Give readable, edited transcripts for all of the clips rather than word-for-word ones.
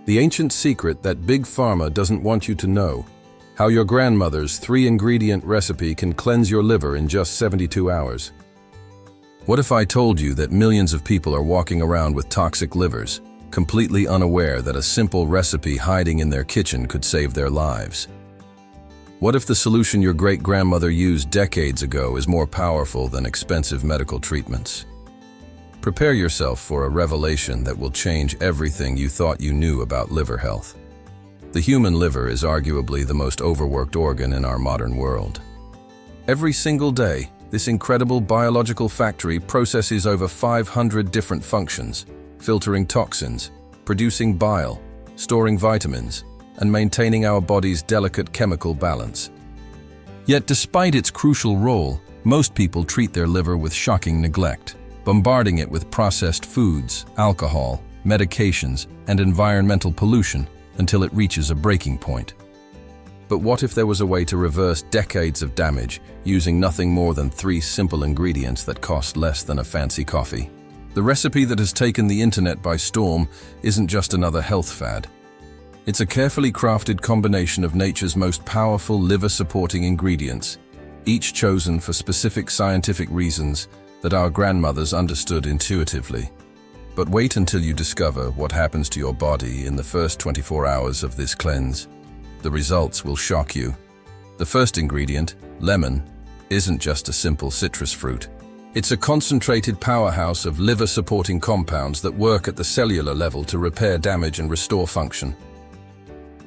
The ancient secret that Big Pharma doesn't want you to know. How your grandmother's 3-ingredient recipe can cleanse your liver in just 72 hours. What if I told you that millions of people are walking around with toxic livers, completely unaware that a simple recipe hiding in their kitchen could save their lives? What if the solution your great-grandmother used decades ago is more powerful than expensive medical treatments? Prepare yourself for a revelation that will change everything you thought you knew about liver health. The human liver is arguably the most overworked organ in our modern world. Every single day, this incredible biological factory processes over 500 different functions, filtering toxins, producing bile, storing vitamins, and maintaining our body's delicate chemical balance. Yet despite its crucial role, most people treat their liver with shocking neglect, bombarding it with processed foods, alcohol, medications, and environmental pollution until it reaches a breaking point. But what if there was a way to reverse decades of damage using nothing more than 3 simple ingredients that cost less than a fancy coffee? The recipe that has taken the internet by storm isn't just another health fad. It's a carefully crafted combination of nature's most powerful liver-supporting ingredients, each chosen for specific scientific reasons that our grandmothers understood intuitively. But wait until you discover what happens to your body in the first 24 hours of this cleanse. The results will shock you. The first ingredient, lemon, isn't just a simple citrus fruit. It's a concentrated powerhouse of liver-supporting compounds that work at the cellular level to repair damage and restore function.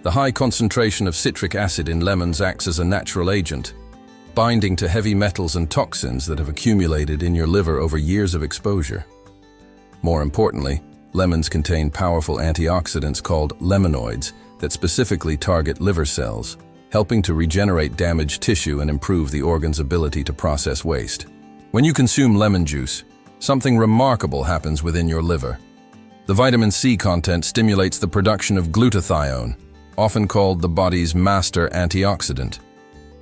The high concentration of citric acid in lemons acts as a natural agent, binding to heavy metals and toxins that have accumulated in your liver over years of exposure. More importantly, lemons contain powerful antioxidants called lemanoids that specifically target liver cells, helping to regenerate damaged tissue and improve the organ's ability to process waste. When you consume lemon juice, something remarkable happens within your liver. The vitamin C content stimulates the production of glutathione, often called the body's master antioxidant.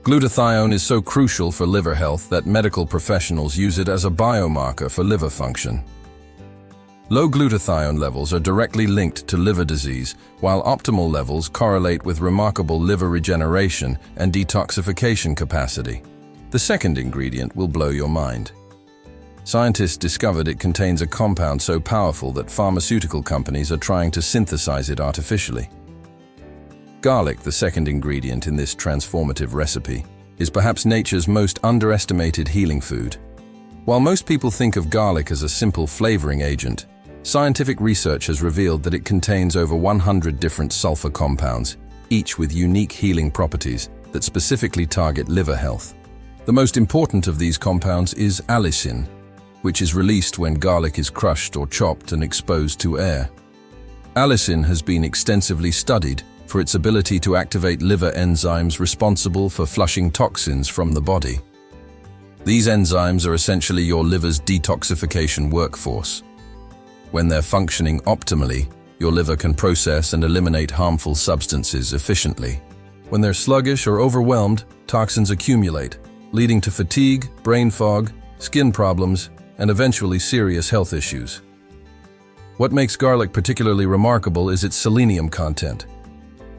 Glutathione is so crucial for liver health that medical professionals use it as a biomarker for liver function. Low glutathione levels are directly linked to liver disease, while optimal levels correlate with remarkable liver regeneration and detoxification capacity. The second ingredient will blow your mind. Scientists discovered it contains a compound so powerful that pharmaceutical companies are trying to synthesize it artificially. Garlic, the second ingredient in this transformative recipe, is perhaps nature's most underestimated healing food. While most people think of garlic as a simple flavoring agent, scientific research has revealed that it contains over 100 different sulfur compounds, each with unique healing properties that specifically target liver health. The most important of these compounds is allicin, which is released when garlic is crushed or chopped and exposed to air. Allicin has been extensively studied for its ability to activate liver enzymes responsible for flushing toxins from the body. These enzymes are essentially your liver's detoxification workforce. When they're functioning optimally, your liver can process and eliminate harmful substances efficiently. When they're sluggish or overwhelmed, toxins accumulate, leading to fatigue, brain fog, skin problems, and eventually serious health issues. What makes garlic particularly remarkable is its selenium content.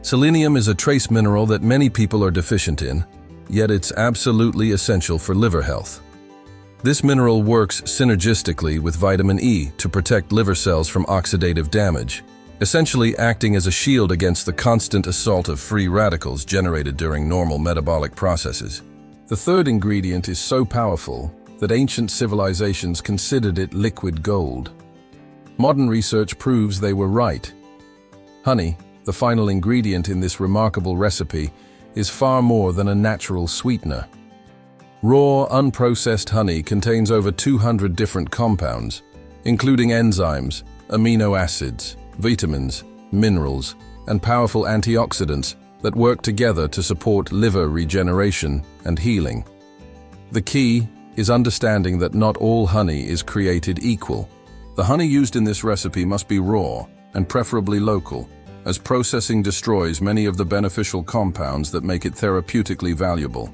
Selenium is a trace mineral that many people are deficient in, yet it's absolutely essential for liver health. This mineral works synergistically with vitamin E to protect liver cells from oxidative damage, essentially acting as a shield against the constant assault of free radicals generated during normal metabolic processes. The third ingredient is so powerful that ancient civilizations considered it liquid gold. Modern research proves they were right. Honey, the final ingredient in this remarkable recipe, is far more than a natural sweetener. Raw, unprocessed honey contains over 200 different compounds, including enzymes, amino acids, vitamins, minerals, and powerful antioxidants that work together to support liver regeneration and healing. The key is understanding that not all honey is created equal. The honey used in this recipe must be raw and preferably local, as processing destroys many of the beneficial compounds that make it therapeutically valuable.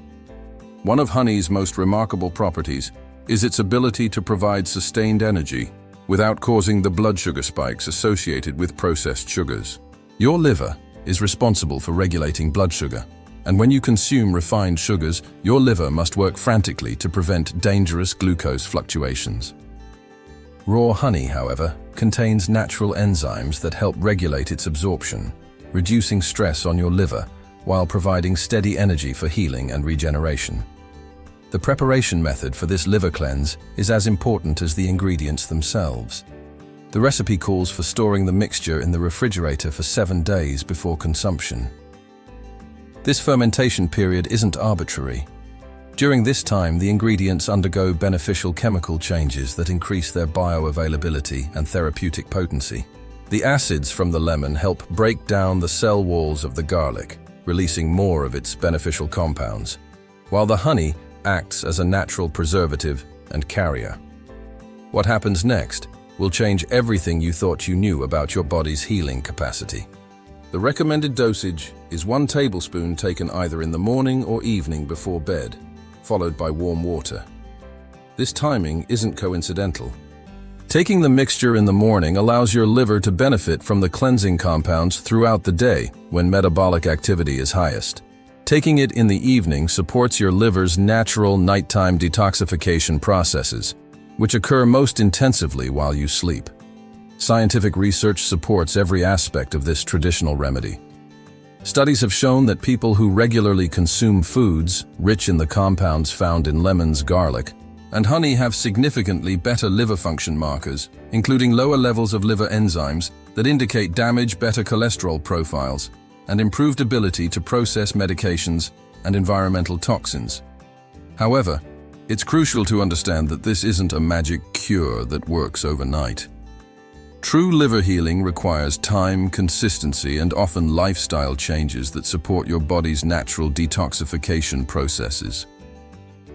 One of honey's most remarkable properties is its ability to provide sustained energy without causing the blood sugar spikes associated with processed sugars. Your liver is responsible for regulating blood sugar, and when you consume refined sugars, your liver must work frantically to prevent dangerous glucose fluctuations. Raw honey, however, contains natural enzymes that help regulate its absorption, reducing stress on your liver while providing steady energy for healing and regeneration. The preparation method for this liver cleanse is as important as the ingredients themselves. The recipe calls for storing the mixture in the refrigerator for 7 days before consumption. This fermentation period isn't arbitrary. During this time, the ingredients undergo beneficial chemical changes that increase their bioavailability and therapeutic potency. The acids from the lemon help break down the cell walls of the garlic, releasing more of its beneficial compounds, while the honey acts as a natural preservative and carrier. What happens next will change everything you thought you knew about your body's healing capacity. The recommended dosage is 1 tablespoon taken either in the morning or evening before bed, followed by warm water. This timing isn't coincidental. Taking the mixture in the morning allows your liver to benefit from the cleansing compounds throughout the day when metabolic activity is highest. Taking it in the evening supports your liver's natural nighttime detoxification processes, which occur most intensively while you sleep. Scientific research supports every aspect of this traditional remedy. Studies have shown that people who regularly consume foods rich in the compounds found in lemons, garlic, and honey have significantly better liver function markers, including lower levels of liver enzymes that indicate damaged better cholesterol profiles and improved ability to process medications and environmental toxins. However, it's crucial to understand that this isn't a magic cure that works overnight. True liver healing requires time, consistency, and often lifestyle changes that support your body's natural detoxification processes.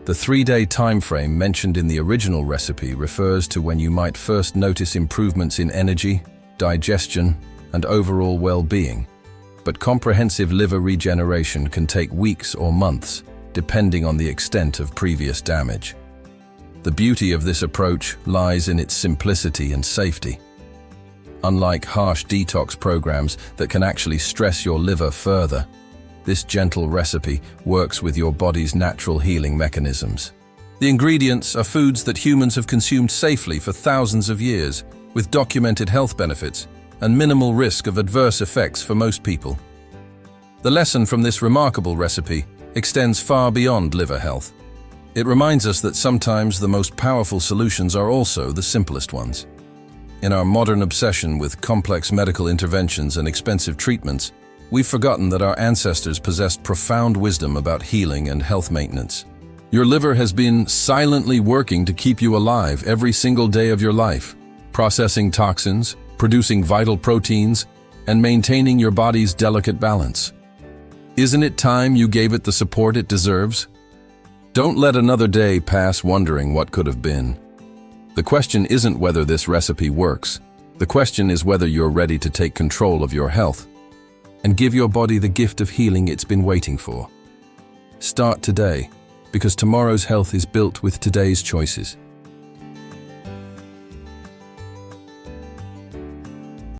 The 3-day time frame mentioned in the original recipe refers to when you might first notice improvements in energy, digestion, and overall well-being. But comprehensive liver regeneration can take weeks or months, depending on the extent of previous damage. The beauty of this approach lies in its simplicity and safety. Unlike harsh detox programs that can actually stress your liver further, this gentle recipe works with your body's natural healing mechanisms. The ingredients are foods that humans have consumed safely for thousands of years, with documented health benefits and minimal risk of adverse effects for most people. The lesson from this remarkable recipe extends far beyond liver health. It reminds us that sometimes the most powerful solutions are also the simplest ones. In our modern obsession with complex medical interventions and expensive treatments, we've forgotten that our ancestors possessed profound wisdom about healing and health maintenance. Your liver has been silently working to keep you alive every single day of your life, processing toxins, producing vital proteins, and maintaining your body's delicate balance. Isn't it time you gave it the support it deserves? Don't let another day pass wondering what could have been. The question isn't whether this recipe works. The question is whether you're ready to take control of your health and give your body the gift of healing it's been waiting for. Start today, because tomorrow's health is built with today's choices.